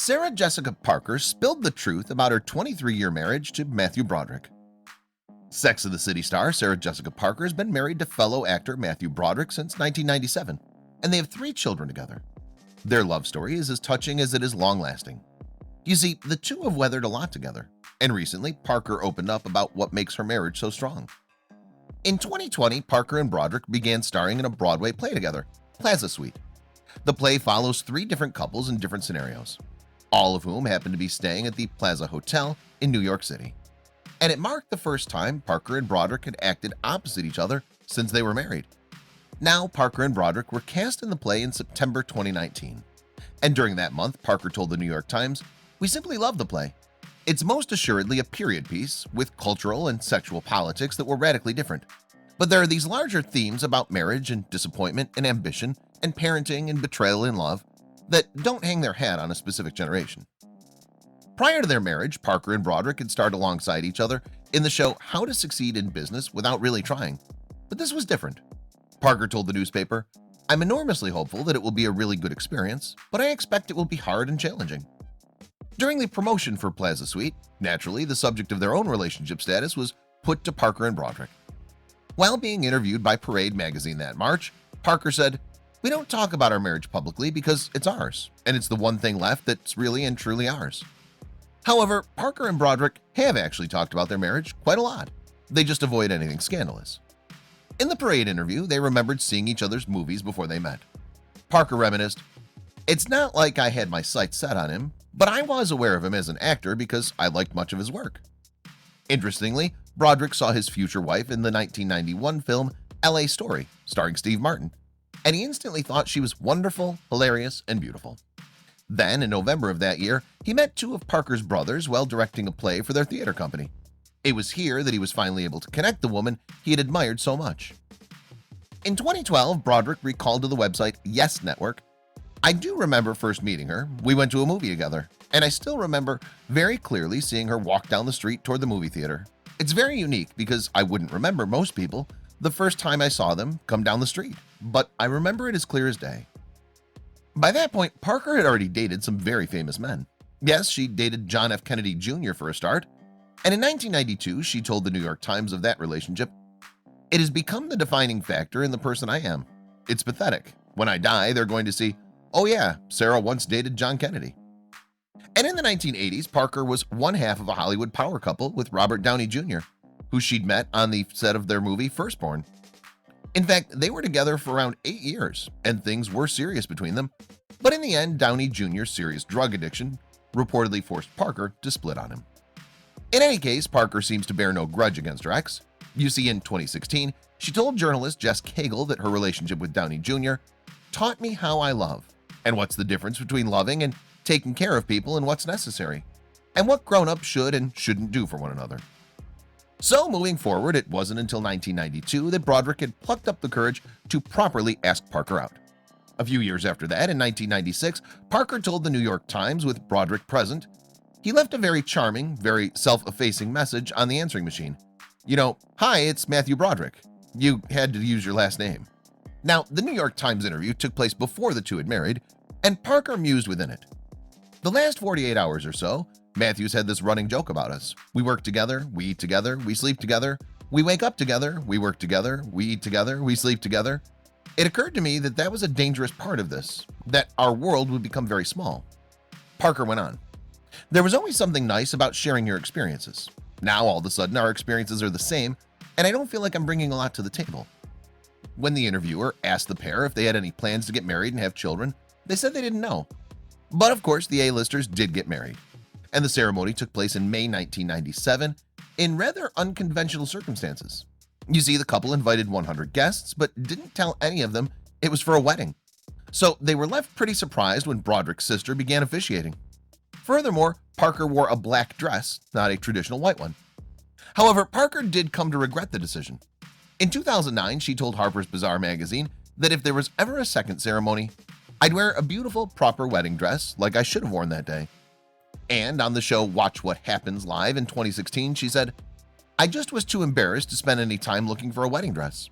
Sarah Jessica Parker spilled the truth about her 23-year marriage to Matthew Broderick. Sex of the City star Sarah Jessica Parker has been married to fellow actor Matthew Broderick since 1997, and they have 3 children together. Their love story is as touching as it is long-lasting. You see, the two have weathered a lot together, and recently Parker opened up about what makes her marriage so strong. In 2020, Parker and Broderick began starring in a Broadway play together, Plaza Suite. The play follows 3 different couples in different scenarios, all of whom happen to be staying at the Plaza Hotel in New York City. And it marked the first time Parker and Broderick had acted opposite each other since they were married. Now, Parker and Broderick were cast in the play in September 2019. And during that month, Parker told the New York Times, "We simply love the play. It's most assuredly a period piece with cultural and sexual politics that were radically different. But there are these larger themes about marriage and disappointment and ambition and parenting and betrayal in love that don't hang their hat on a specific generation." Prior to their marriage, Parker and Broderick had starred alongside each other in the show How to Succeed in Business Without Really Trying. But this was different. Parker told the newspaper, "I'm enormously hopeful that it will be a really good experience, but I expect it will be hard and challenging." During the promotion for Plaza Suite, naturally, the subject of their own relationship status was put to Parker and Broderick. While being interviewed by Parade magazine that March, Parker said, "We don't talk about our marriage publicly because it's ours, and it's the one thing left that's really and truly ours." However, Parker and Broderick have actually talked about their marriage quite a lot. They just avoid anything scandalous. In the Parade interview, they remembered seeing each other's movies before they met. Parker reminisced, "It's not like I had my sights set on him, but I was aware of him as an actor because I liked much of his work." Interestingly, Broderick saw his future wife in the 1991 film LA Story, starring Steve Martin, and he instantly thought she was wonderful, hilarious, and beautiful. Then, in November of that year, he met 2 of Parker's brothers while directing a play for their theater company. It was here that he was finally able to connect the woman he had admired so much. In 2012, Broderick recalled to the website Yes Network, "I do remember first meeting her. We went to a movie together, and I still remember very clearly seeing her walk down the street toward the movie theater. It's very unique because I wouldn't remember most people the first time I saw them come down the street, but I remember it as clear as day." By that point, Parker had already dated some very famous men. Yes, she dated John F. Kennedy Jr. for a start, and in 1992 she told the New York Times of that relationship, "It has become the defining factor in the person I am. It's pathetic. When I die, they're going to see, oh yeah, Sarah once dated John Kennedy." And in the 1980s, Parker was one half of a Hollywood power couple with Robert Downey Jr., who she'd met on the set of their movie Firstborn. In fact, they were together for around 8 years, and things were serious between them, but in the end, Downey Jr.'s serious drug addiction reportedly forced Parker to split on him. In any case, Parker seems to bear no grudge against her ex. You see, in 2016, she told journalist Jess Cagle that her relationship with Downey Jr. taught me how I love, and what's the difference between loving and taking care of people and what's necessary, and what grown-ups should and shouldn't do for one another. So moving forward, it wasn't until 1992 that Broderick had plucked up the courage to properly ask Parker out. A few years after that, in 1996, Parker told the New York Times with Broderick present, he left a very charming, very self-effacing message on the answering machine. "You know, hi, it's Matthew Broderick. You had to use your last name." Now, the New York Times interview took place before the two had married, and Parker mused within it. "The last 48 hours or so, Matthew's had this running joke about us. We work together, we eat together, we sleep together, we wake up together, we work together, we eat together, we sleep together. It occurred to me that that was a dangerous part of this, that our world would become very small." Parker went on, "There was always something nice about sharing your experiences. Now all of a sudden our experiences are the same, and I don't feel like I'm bringing a lot to the table." When the interviewer asked the pair if they had any plans to get married and have children, they said they didn't know. But of course, the A-listers did get married, and the ceremony took place in May 1997 in rather unconventional circumstances. You see, the couple invited 100 guests, but didn't tell any of them it was for a wedding. So they were left pretty surprised when Broderick's sister began officiating. Furthermore, Parker wore a black dress, not a traditional white one. However, Parker did come to regret the decision. In 2009, she told Harper's Bazaar magazine that if there was ever a second ceremony, "I'd wear a beautiful, proper wedding dress like I should have worn that day." And on the show Watch What Happens Live in 2016, she said, "I just was too embarrassed to spend any time looking for a wedding dress.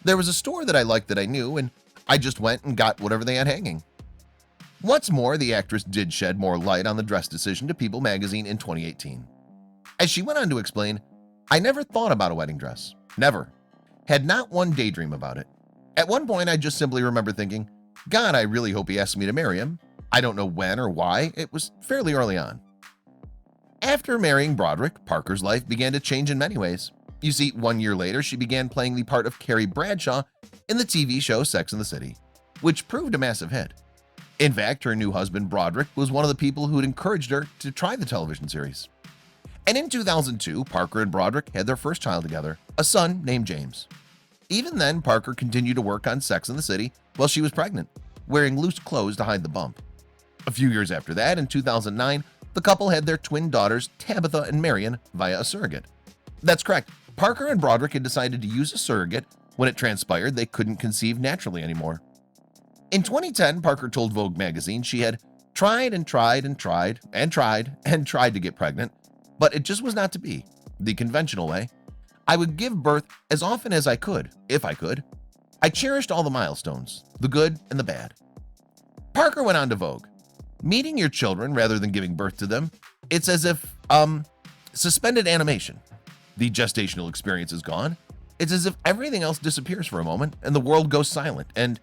There was a store that I liked that I knew, and I just went and got whatever they had hanging." What's more, the actress did shed more light on the dress decision to People magazine in 2018. As she went on to explain, "I never thought about a wedding dress. Never. Had not one daydream about it. At one point I just simply remember thinking, God, I really hope he asks me to marry him. I don't know when or why. It was fairly early on." After marrying Broderick, Parker's life began to change in many ways. You see, 1 year later she began playing the part of Carrie Bradshaw in the TV show Sex and the City, which proved a massive hit. In fact, her new husband Broderick was one of the people who had encouraged her to try the television series. And in 2002, Parker and Broderick had their first child together, a son named James. Even then, Parker continued to work on Sex and the City while she was pregnant, wearing loose clothes to hide the bump. A few years after that, in 2009, the couple had their twin daughters Tabitha and Marion via a surrogate. That's correct, Parker and Broderick had decided to use a surrogate when it transpired they couldn't conceive naturally anymore. In 2010, Parker told Vogue magazine she had tried and tried and tried and tried and tried to get pregnant, but it just was not to be, the conventional way. "I would give birth as often as I could, if I could. I cherished all the milestones, the good and the bad." Parker went on to Vogue, "Meeting your children rather than giving birth to them, it's as if, suspended animation. The gestational experience is gone. It's as if everything else disappears for a moment and the world goes silent, and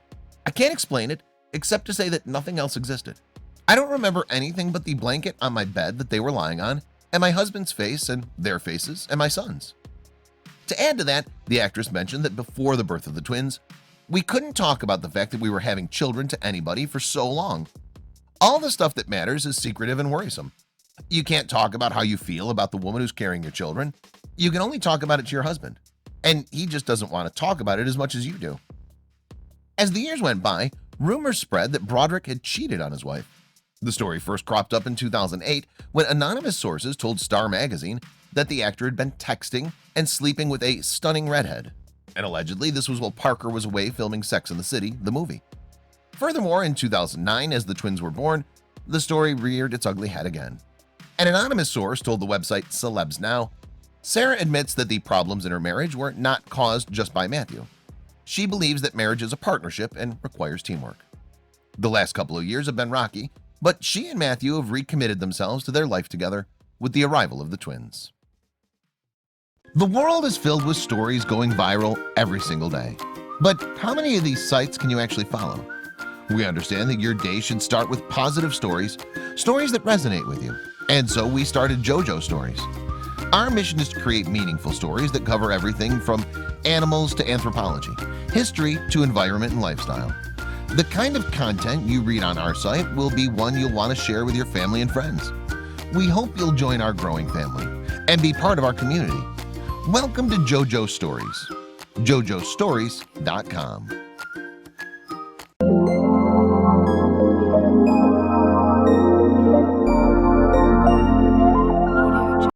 I can't explain it except to say that nothing else existed. I don't remember anything but the blanket on my bed that they were lying on, and my husband's face and their faces and my son's." To add to that, the actress mentioned that before the birth of the twins, "We couldn't talk about the fact that we were having children to anybody for so long. All the stuff that matters is secretive and worrisome. You can't talk about how you feel about the woman who's carrying your children. You can only talk about it to your husband, and he just doesn't want to talk about it as much as you do." As the years went by, rumors spread that Broderick had cheated on his wife. The story first cropped up in 2008 when anonymous sources told Star magazine that the actor had been texting and sleeping with a stunning redhead, and allegedly this was while Parker was away filming Sex and the City, the movie. Furthermore, in 2009, as the twins were born, the story reared its ugly head again. An anonymous source told the website Celebs Now, Sarah admits that the problems in her marriage were not caused just by Matthew. She believes that marriage is a partnership and requires teamwork. The last couple of years have been rocky, but she and Matthew have recommitted themselves to their life together with the arrival of the twins. The world is filled with stories going viral every single day. But how many of these sites can you actually follow? We understand that your day should start with positive stories, stories that resonate with you. And so we started JoJo Stories. Our mission is to create meaningful stories that cover everything from animals to anthropology, history to environment and lifestyle. The kind of content you read on our site will be one you'll want to share with your family and friends. We hope you'll join our growing family and be part of our community. Welcome to JoJo Stories, jojostories.com.